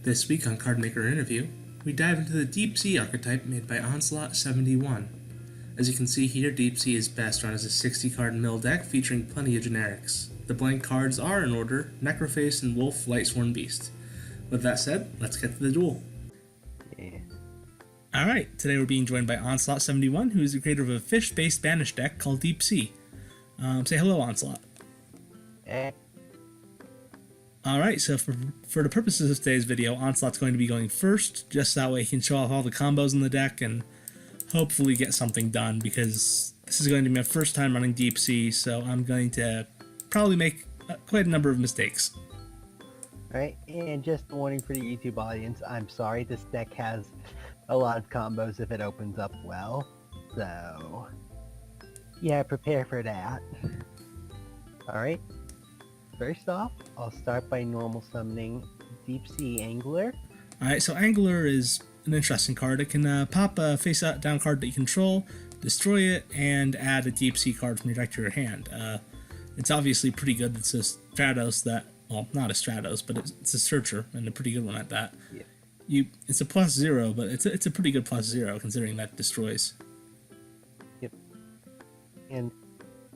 This week on Cardmaker Interview, we dive into the Deep Sea archetype made by Onslaught 71. As you can see here, Deep Sea is best run as a 60-card mill deck featuring plenty of generics. The blank cards are in order: Necroface and Wolf Lightsworn Beast. With that said, let's get to the duel. Alright, today we're being joined by Onslaught 71, who is the creator of a fish-based banish deck called Deep Sea. Say hello, Onslaught. Alright, so for the purposes of today's video, Onslaught's going to be going first, just that way he can show off all the combos in the deck and hopefully get something done, because this is going to be my first time running Deep Sea, so I'm going to probably make quite a number of mistakes. Alright, and just a warning for the YouTube audience, I'm sorry, this deck has a lot of combos if it opens up well, so yeah, prepare for that. Alright, first off, I'll start by normal summoning Deep Sea Angler. Alright, so Angler is an interesting card. It can pop a face-down card that you control, destroy it, and add a Deep Sea card from your deck to your hand. It's obviously pretty good. It's a Stratos that, well, not a Stratos, but it's a Searcher, and a pretty good one at that. Yeah. It's a +0, but it's a pretty good +0 considering that destroys. Yep. And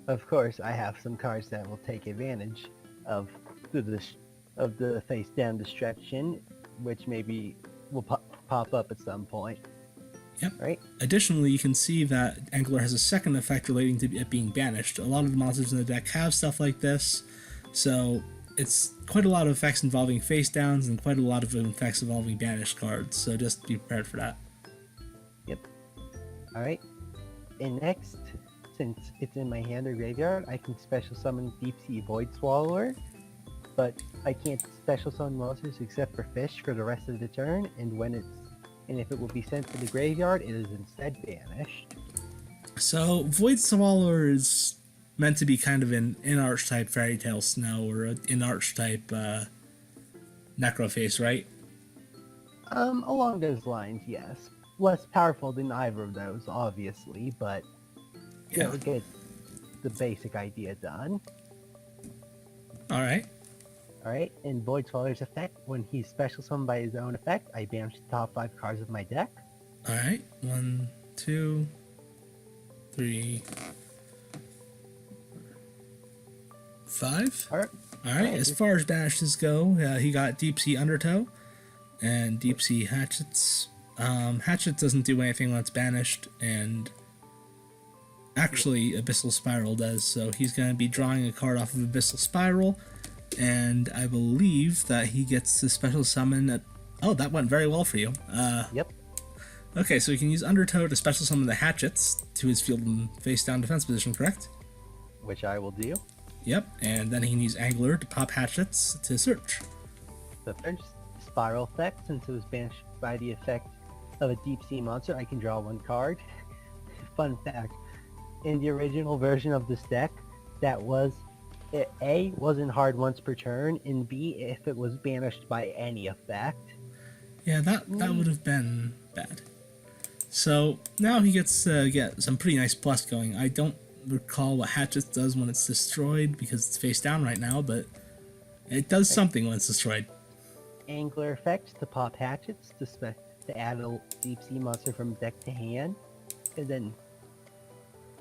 of course, I have some cards that will take advantage of the face down destruction, which maybe will pop up at some point. Yep. Right. Additionally, you can see that Angler has a second effect relating to it being banished. A lot of the monsters in the deck have stuff like this, so it's quite a lot of effects involving face downs and quite a lot of effects involving banished cards, so just be prepared for that. Yep. Alright. And next, since it's in my hand or graveyard, I can special summon Deep Sea Void Swallower, but I can't special summon monsters except for fish for the rest of the turn, and if it will be sent to the graveyard, it is instead banished. So Void Swallower is meant to be kind of an in-archetype Fairy Tale Snow or an in-archetype Necroface, right? Along those lines, yes. Less powerful than either of those, obviously, but it'll get the basic idea done. Alright. Alright, and Void Swallower's effect, when he's special summoned by his own effect, I banish the top 5 cards of my deck. Alright, 1, 2, 3, 5. Alright, as far as banishes go, he got Deep Sea Undertow and Deep Sea Hatchets. Hatchet doesn't do anything when it's banished, and actually Abyssal Spiral does, so he's going to be drawing a card off of Abyssal Spiral, and I believe that he gets to special summon oh, that went very well for you. Yep. Okay, so he can use Undertow to special summon the Hatchets to his field and face down defense position, correct? Which I will do. Yep, and then he can use Angler to pop Hatchets to search. The first Spiral effect, since it was banished by the effect of a Deep Sea monster, I can draw 1 card. Fun fact, in the original version of this deck, that was, it A, wasn't hard once per turn, and B, if it was banished by any effect. Yeah, that would have been bad. So now he gets to get some pretty nice plus going. I don't recall what Hatchet does when it's destroyed because it's face down right now, but it does something when it's destroyed. Angler effects to pop Hatchets to add a Deep Sea monster from deck to hand, and then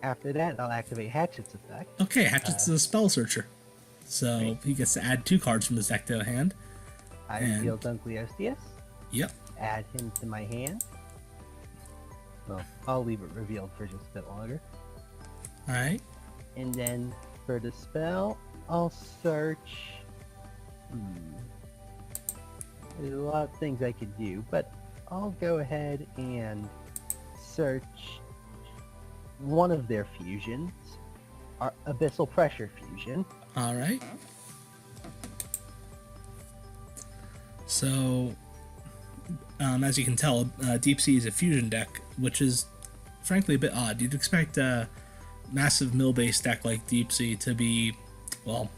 after that I'll activate Hatchet's effect. Okay, Hatchet's a spell searcher, so right. He gets to add 2 cards from his deck to the hand. I reveal Dunkleosteus. Yep. Add him to my hand. Well, I'll leave it revealed for just a bit longer. Alright. And then for the spell, I'll search. There's a lot of things I could do, but I'll go ahead and search one of their fusions, our Abyssal Pressure fusion. Alright. So, as you can tell, Deep Sea is a fusion deck, which is frankly a bit odd. You'd expect a massive mill-based deck like Deep Sea to be, well,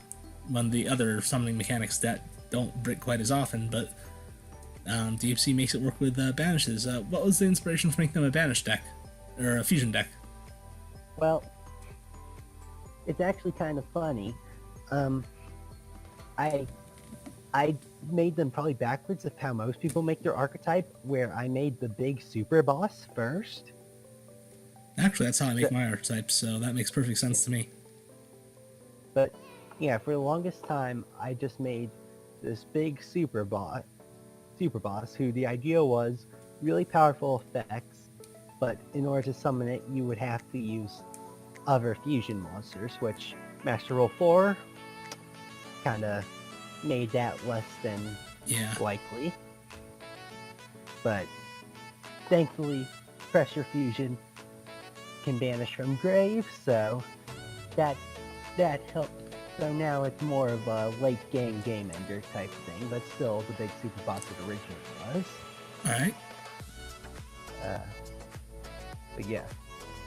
one of the other summoning mechanics that don't break quite as often, but Deep Sea makes it work with banishes. What was the inspiration for making them a banish deck? Or a fusion deck? Well, it's actually kind of funny. I made them probably backwards of how most people make their archetype, where I made the big super boss first. Actually, that's how I make my archetype, so that makes perfect sense to me. But yeah, for the longest time, I just made this big super boss, who the idea was really powerful effects, but in order to summon it, you would have to use other fusion monsters, which Master Roll 4 kind of made that less than likely. But thankfully, Pressure Fusion can banish from grave, so that helped. So now it's more of a late game ender type thing, but still the big super boss it originally was. Alright. But yeah,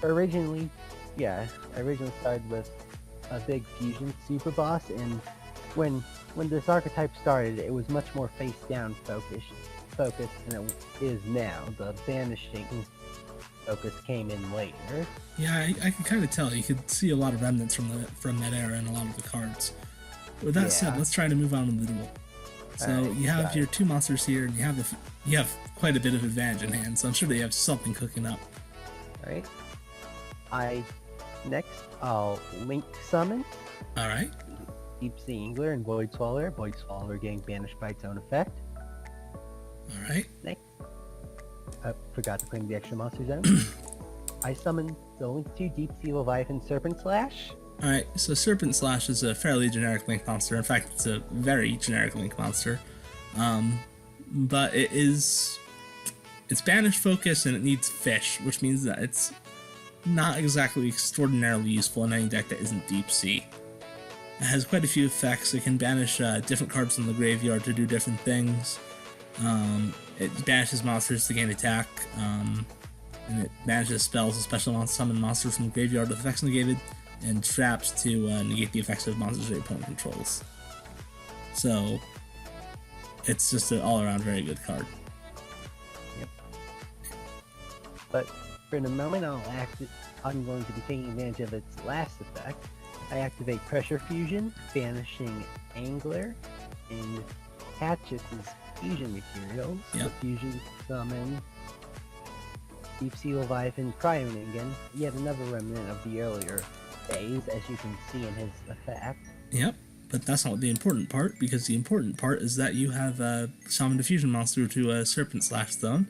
I originally started with a big fusion super boss, and when this archetype started, it was much more face down focused than it is now. The banishing focus came in later. Yeah, I can kind of tell. You could see a lot of remnants from that era in a lot of the cards. With that said, let's try to move on to the duel. So you have your two monsters here, and you have quite a bit of advantage in hand. So I'm sure that you have something cooking up. All right. I'll Link Summon. All right. Deep Sea Angler and Void Swallower. Void Swallower getting banished by its own effect. All right. Next. Forgot to claim the extra monster zone. I summon the Link 2 Deep Sea Leviathan Serpent Slash. Alright, so Serpent Slash is a fairly generic Link monster. In fact, it's a very generic Link monster. But it's banished focus and it needs fish, which means that it's not exactly extraordinarily useful in any deck that isn't Deep Sea. It has quite a few effects. It can banish different cards from the graveyard to do different things. It banishes monsters to gain attack, and it banishes spells, especially summon monsters from the graveyard with effects negated, and traps to negate the effects of monsters your opponent controls. So, it's just an all-around very good card. Yep. But for the moment, I'm going to be taking advantage of its last effect. I activate Pressure Fusion, banishing Angler, and Hatchet's fusion materials. Yep. The fusion summon Deep Sea Leviathan Cryoningen, yet another remnant of the earlier days, as you can see in his effect. Yep, but that's not the important part, because the important part is that you have summoned a fusion monster to a Serpent Slash zone,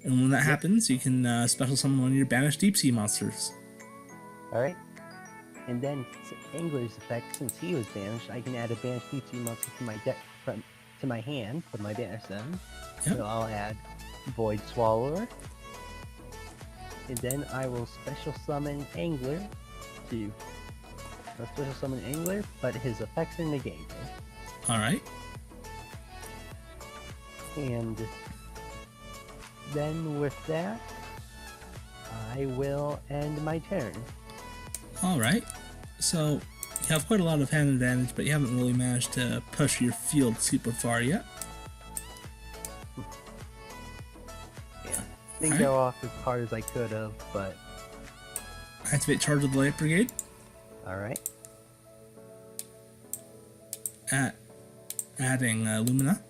and when that happens, you can special summon one of your banished Deep Sea monsters. Alright. And then Angler's effect, since he was banished, I can add a banished Deep Sea monster to my deck to my hand from my banish zone. Yep. So I'll add Void Swallower. And then I will special summon Angler but his effects are negated. Alright. And then with that, I will end my turn. Alright. So, you have quite a lot of hand advantage, but you haven't really managed to push your field super far yet. Yeah. Didn't go off as hard as I could have, but... Activate Charge of the Light Brigade. Alright. Adding Lumina.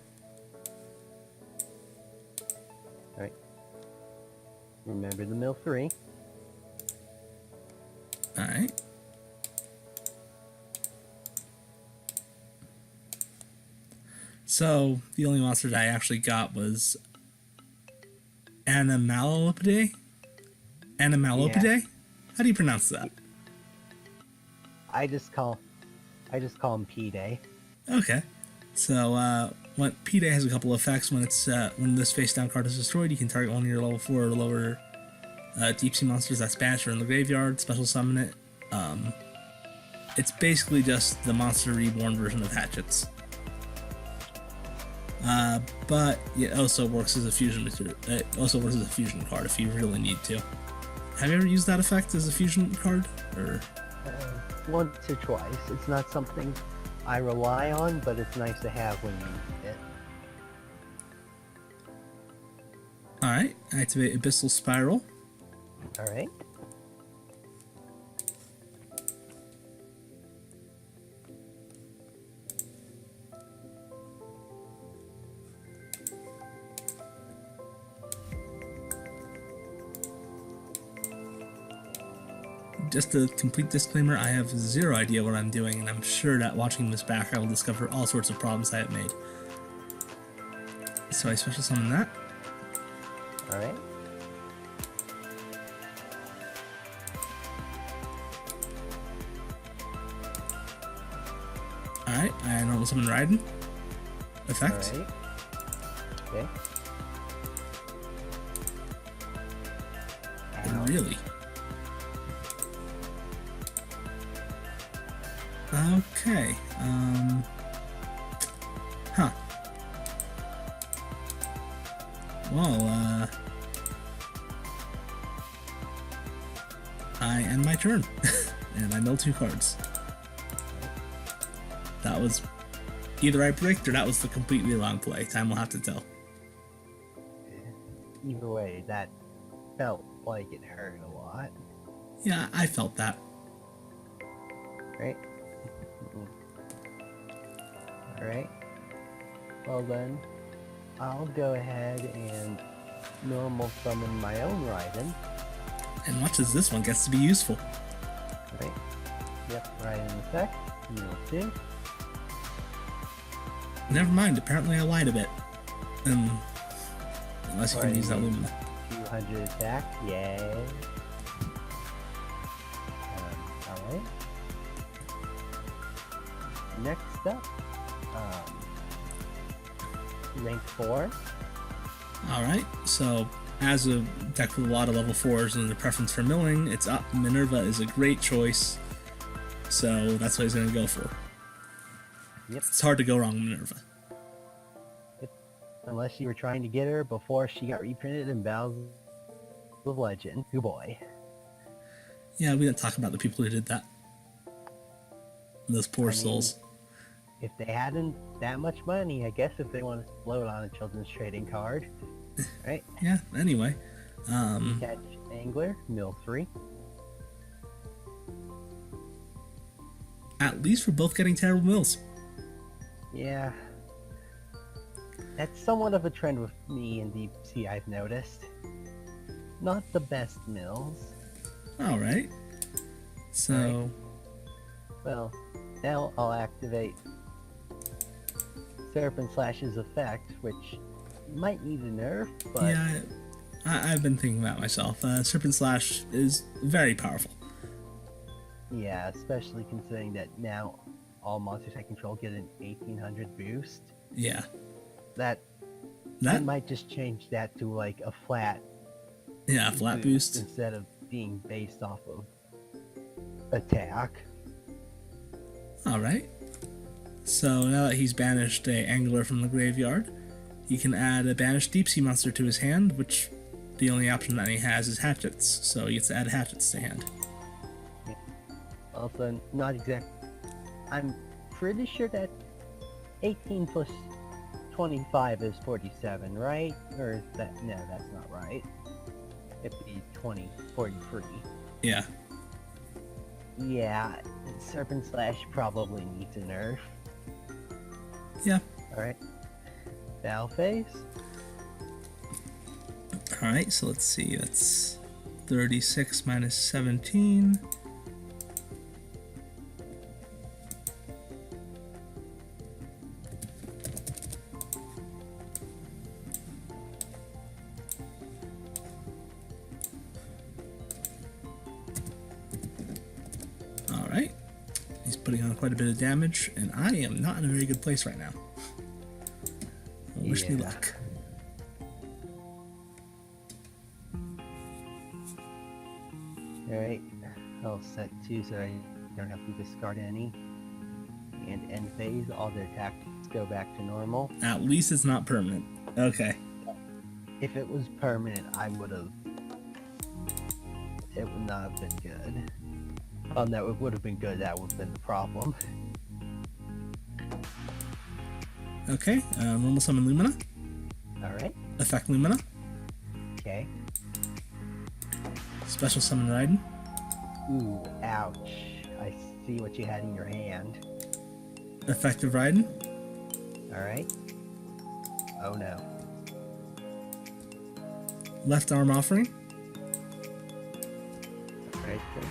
Alright. Remember the mill 3. Alright. So, the only monster that I actually got was Animalopide? Yeah. How do you pronounce that? I just call him P-Day. Okay. So, P-Day has a couple of effects. When this face-down card is destroyed, you can target one of your level 4 or lower Deep Sea monsters that's banished or in the graveyard, special summon it. It's basically just the Monster Reborn version of Hatchets. But it also works as a fusion material. It also works as a fusion card if you really need to. Have you ever used that effect as a fusion card? Or Once or twice. It's not something I rely on, but it's nice to have when you need it. Alright, activate Abyssal Spiral. Alright. just a complete disclaimer, I have zero idea what I'm doing, and I'm sure that watching this back I will discover all sorts of problems I have made. So I special summon that. Alright. Alright, I normal summon Raiden. Effect. Alright. Okay. Ow. Really? Okay. Huh. Well, I end my turn, and I mill 2 cards. That was either I predicted or that was the completely wrong play. Time will have to tell. Either way, that felt like it hurt a lot. Yeah, I felt that. Right? Alright. Well then, I'll go ahead and normal summon my own Raiden. And much as this one gets to be useful. Right. Yep, Raiden effect. Mill 2. Never mind, apparently I lied a bit. Unless you can use that Lumina. 200 attack, yay. Alright. Next up, rank 4. Alright, so as a deck with a lot of level 4s and a preference for milling, it's up. Minerva is a great choice, so that's what he's going to go for. Yep. It's hard to go wrong with Minerva. Yep. Unless you were trying to get her before she got reprinted in Battles of Legend. Good boy. Yeah, we didn't talk about the people who did that. Those poor souls. If they hadn't that much money, I guess if they want to float on a children's trading card. Right? Yeah, anyway. Catch Angler, mill 3. At least we're both getting terrible mills. Yeah. That's somewhat of a trend with me and Deep Sea, I've noticed. Not the best mills. Alright. So... Well, now I'll activate Serpent Slash's effect, which might need a nerf, but... Yeah, I've been thinking that myself. Serpent Slash is very powerful. Yeah, especially considering that now all monsters I control get an 1800 boost. Yeah. I might just change that to like a flat boost instead of being based off of attack. Alright. So now that he's banished a Angler from the graveyard, he can add a banished Deep Sea monster to his hand, which the only option that he has is hatchets, so he gets to add hatchets to hand. Yeah. Also, not exact. I'm pretty sure that 18 plus 25 is 47, right? Or is that... No, that's not right. It'd be 43. Yeah. Yeah, Serpent Slash probably needs a nerf. Yeah. Alright. Battle phase. Alright, so let's see, that's 36 minus 17. Alright. He's putting on quite a bit of damage, and I am not in a very good place right now. Wish me luck. Alright, I'll set 2 so I don't have to discard any. And end phase, all their tactics go back to normal. At least it's not permanent. Okay. If it was permanent, I would have... It would not have been good. Oh no, it would have been good, that would have been the problem. Okay, normal summon Lumina. Alright. Effect Lumina. Okay. Special summon Raiden. Ooh, ouch. I see what you had in your hand. Effective Raiden. Alright. Oh no. Left arm offering. Alright, good.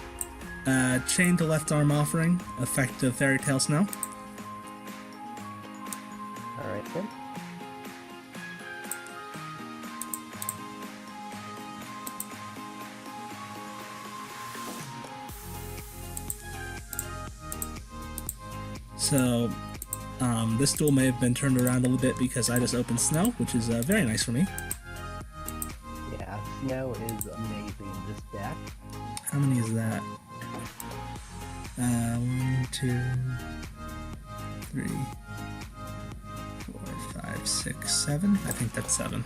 Chain to left arm offering, effective Fairy Tale Snow. Alright then. So, this duel may have been turned around a little bit because I just opened Snow, which is very nice for me. Yeah, Snow is amazing in this deck. How many is that? 1, 2, 3, 4, 5, 6, 7. I think that's 7.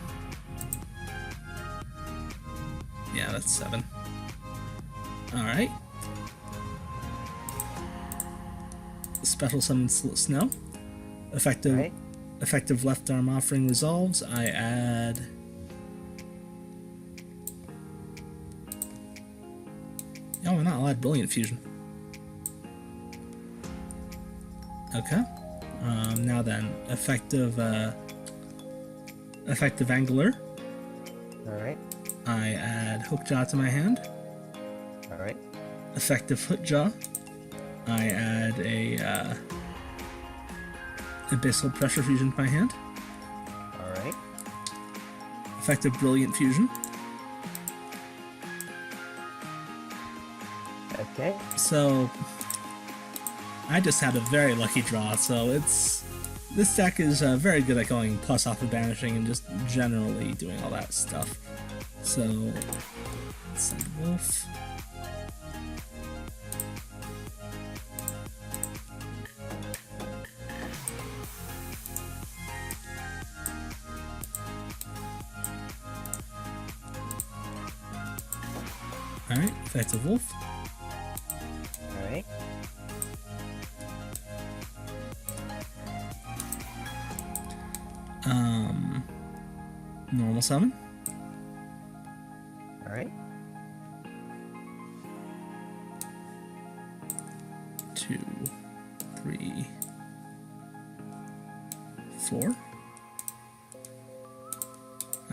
Yeah, that's 7. Alright. Special summon Snow. Effective, Right. effective left arm offering resolves. I add... Oh, why not? I'll add Brilliant Fusion. Okay. Now then, effective Angler. Alright. I add Hookjaw to my hand. Alright. Effective Footjaw. I add a Abyssal Pressure Fusion to my hand. Alright. Effective Brilliant Fusion. Okay. So I just had a very lucky draw, so this deck is very good at going plus off of banishing and just generally doing all that stuff. So let's send Wolf. Alright, effective Wolf. Alright. Normal summon. Alright. 2, 3, 4.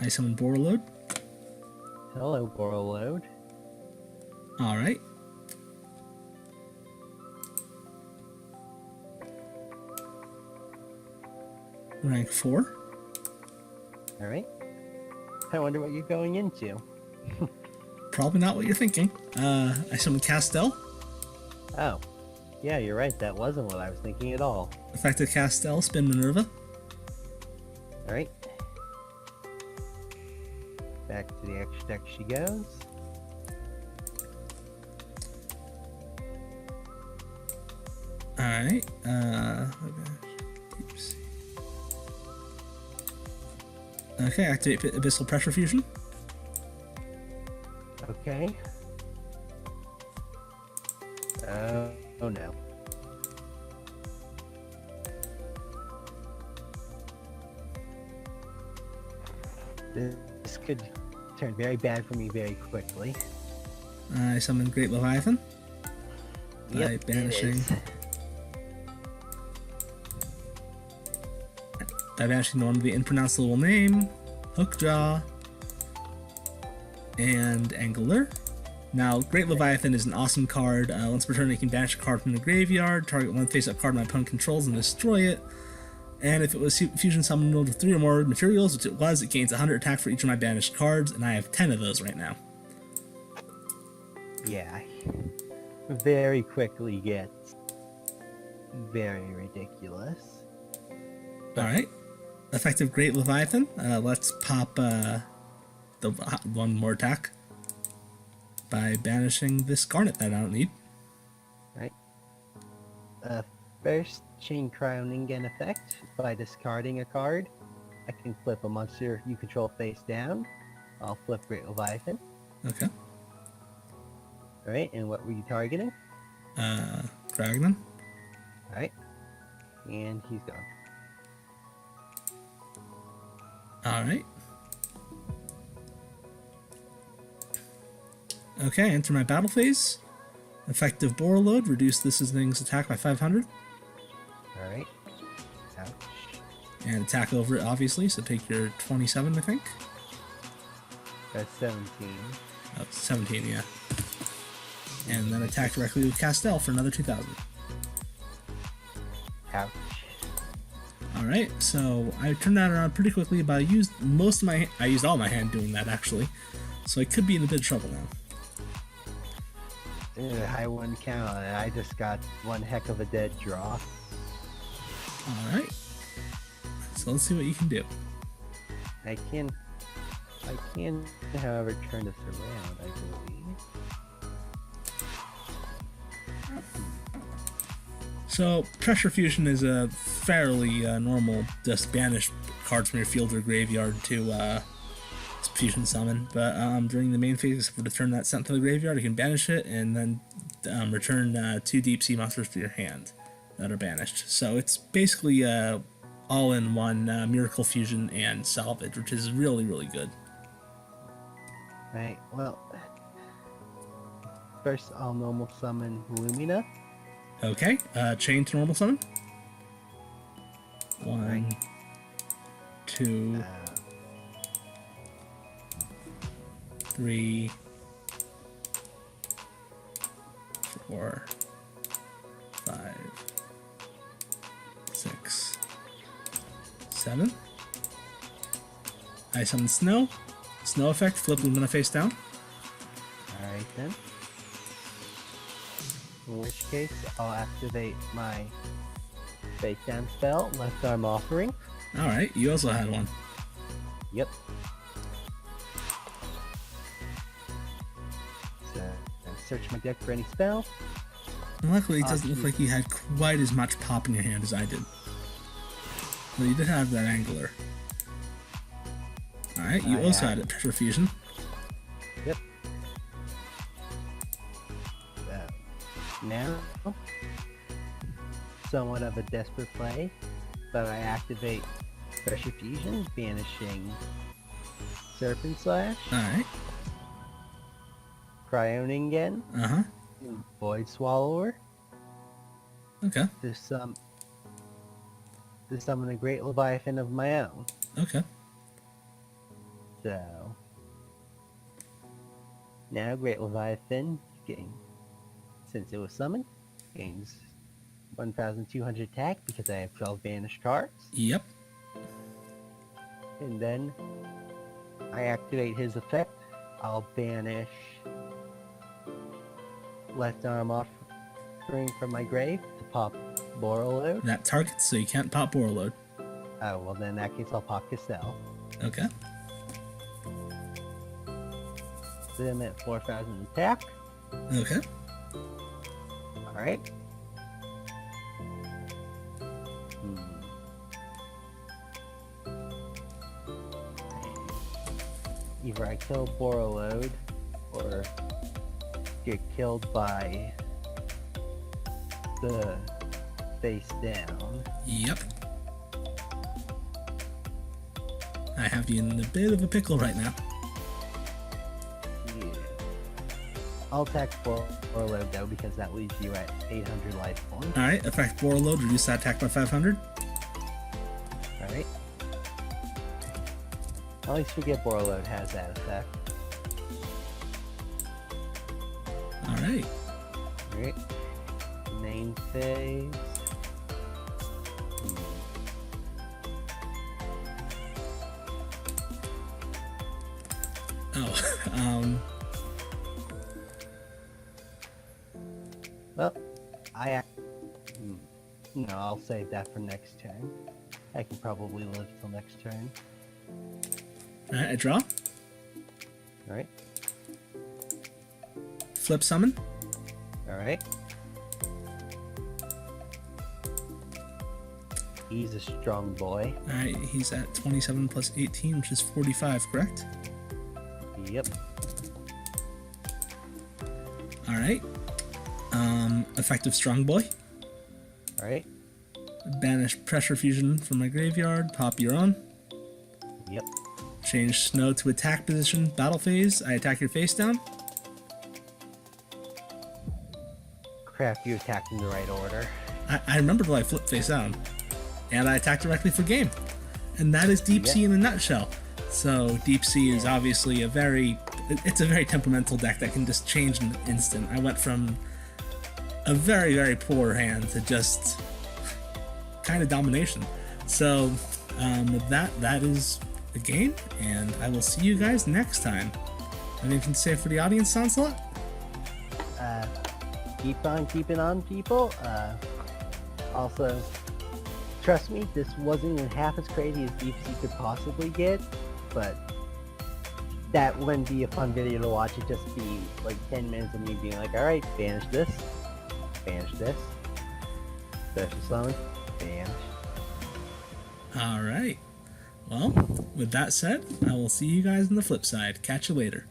I summon Borreload. Hello, Borreload. Alright. Rank 4. Alright. I wonder what you're going into. Probably not what you're thinking. I summon Castel. Oh. Yeah, you're right. That wasn't what I was thinking at all. Effective Castel, spin Minerva. Alright. Back to the extra deck she goes. Alright. Okay, activate Abyssal Pressure Fusion. Okay. Oh no. This could turn very bad for me very quickly. I summon Great Leviathan. By Yep, banishing. By banishing the one with the impronounceable name, Hookjaw, and Angler. Now, Great Leviathan is an awesome card. Once per turn, you can banish a card from the graveyard, target one face-up card my opponent controls, and destroy it. And if it was fusion summoned with 3 or more materials, which it was, it gains 100 attack for each of my banished cards, and I have 10 of those right now. Yeah. Very quickly gets very ridiculous. Alright. Effective Great Leviathan. Let's pop the one more attack by banishing this Garnet that I don't need. Right. First, Chain Crowning in effect. By discarding a card, I can flip a monster you control face down. I'll flip Great Leviathan. Okay. Alright, and what were you targeting? Kragnon. Alright. And he's gone. Alright. Okay, enter my battle phase. Effective Borreload, reduce this thing's attack by 500. Alright. Ouch. And attack over it, obviously, so take your 27, I think. That's 17. Oh, 17, yeah. and then attack directly with Castell for another 2,000. Ouch. Alright, so I turned that around pretty quickly, but I used all my hand doing that actually, so I could be in a bit of trouble now. I wouldn't count on it. I just got one heck of a dead draw. Alright, so let's see what you can do. I can, however, turn this around, I believe. So, Pressure Fusion is a fairly normal, just banish cards from your field or graveyard to fusion summon, but during the main phase, if we return that sent to the graveyard, you can banish it, and then return 2 Deep Sea monsters to your hand that are banished. So it's basically all-in-one Miracle Fusion and Salvage, which is really, really good. Right, well, first I'll normal summon Lumina. Okay, chain to normal summon. 1, Right. 2, 3, 4, 5, 6, 7. I summon Snow. Snow effect, flip Lumina face down. Alright then. In which case, I'll activate my face down spell, Left Arm Offering. Alright, you also had one. Yep. So, search my deck for any spell. And luckily, it doesn't look like you had quite as much pop in your hand as I did. Well, you did have that Angler. Alright, you also had a Pressure Fusion. Yep. So, now, somewhat of a desperate play, but I activate Pressure Fusion, banishing Serpent Slash, Alright. Cryoning again, Uh-huh. Void Swallower, Okay. to summon a Great Leviathan of my own. Okay. So, now Great Leviathan, since it was summoned, gains 1,200 attack because I have 12 banished cards. Yep. And then I activate his effect. I'll banish Left Arm Offering from my grave to pop Borreload. That targets, so you can't pop Borreload. Oh, well then in that case I'll pop Castell. Okay. So I'm at 4,000 attack. Okay. Alright. Either I kill Borreload or get killed by the face down. Yep. I have you in a bit of a pickle right now. Yeah. I'll attack Borreload though because that leaves you at 800 life points. Alright, effect Borreload, reduce that attack by 500. Alright. At least forget Borreload has that effect. Alright. Alright. Main phase. Oh, Well, no, I'll save that for next turn. I can probably live till next turn. Alright, I draw. Alright. Flip summon. Alright. He's a strong boy. Alright, he's at 27 plus 18, which is 45, correct? Yep. Alright. Effective Strong Boy. Alright. Banish Pressure Fusion from my graveyard, pop your own. Yep. Change Snow to attack position, battle phase. I attack your face down. Crap, you attacked in the right order. I remember till I flip face down. And I attack directly for game. And that is Deep Sea in a nutshell. So Deep Sea is obviously a very it's a very temperamental deck that can just change in an instant. I went from a very, very poor hand to just kind of domination. So with that is the game, and I will see you guys next time. Anything to say for the audience, Onslaught? Keep on keeping on, people. Also, trust me, this wasn't even half as crazy as Deep Sea could possibly get, but that wouldn't be a fun video to watch. It'd just be like 10 minutes of me being like, alright, banish this, special summon, banish. Alright. Well, with that said, I will see you guys on the flip side. Catch you later.